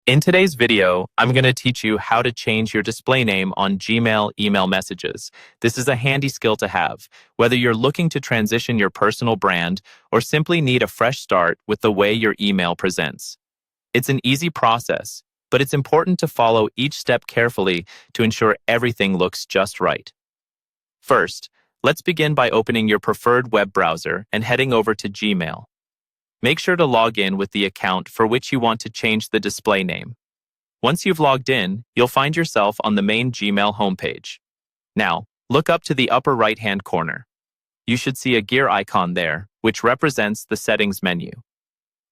In today's video, I'm going to teach you how to change your display name on Gmail email messages. This is a handy skill to have, whether you're looking to transition your personal brand or simply need a fresh start with the way your email presents. It's an easy process, but it's important to follow each step carefully to ensure everything looks just right. First, let's begin by opening your preferred web browser and heading over to Gmail. Make sure to log in with the account for which you want to change the display name. Once you've logged in, you'll find yourself on the main Gmail homepage. Now, look up to the upper right-hand corner. You should see a gear icon there, which represents the settings menu.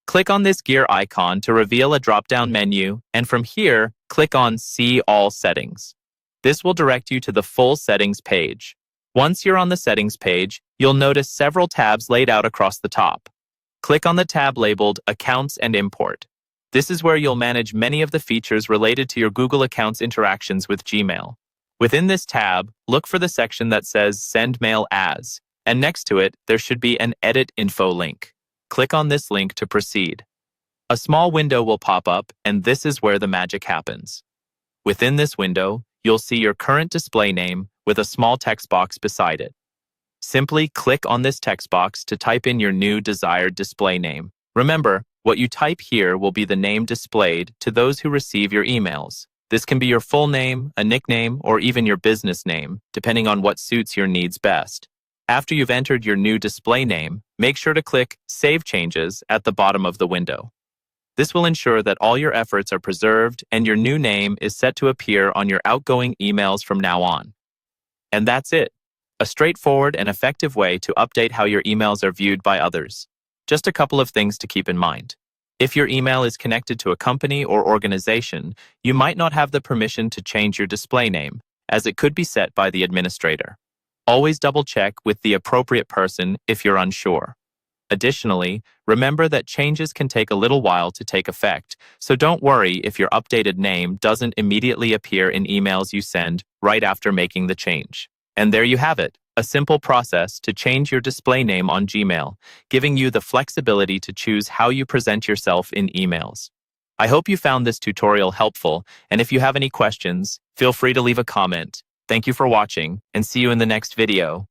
Click on this gear icon to reveal a drop-down menu, and from here, click on See All Settings. This will direct you to the full settings page. Once you're on the settings page, you'll notice several tabs laid out across the top. Click on the tab labeled Accounts and Import. This is where you'll manage many of the features related to your Google Accounts interactions with Gmail. Within this tab, look for the section that says Send Mail As, and next to it, there should be an Edit Info link. Click on this link to proceed. A small window will pop up, and this is where the magic happens. Within this window, you'll see your current display name with a small text box beside it. Simply click on this text box to type in your new desired display name. Remember, what you type here will be the name displayed to those who receive your emails. This can be your full name, a nickname, or even your business name, depending on what suits your needs best. After you've entered your new display name, make sure to click Save Changes at the bottom of the window. This will ensure that all your efforts are preserved and your new name is set to appear on your outgoing emails from now on. And that's it. A straightforward and effective way to update how your emails are viewed by others. Just a couple of things to keep in mind. If your email is connected to a company or organization, you might not have the permission to change your display name, as it could be set by the administrator. Always double-check with the appropriate person if you're unsure. Additionally, remember that changes can take a little while to take effect, so don't worry if your updated name doesn't immediately appear in emails you send right after making the change. And there you have it, a simple process to change your display name on Gmail, giving you the flexibility to choose how you present yourself in emails. I hope you found this tutorial helpful, and if you have any questions, feel free to leave a comment. Thank you for watching, and see you in the next video.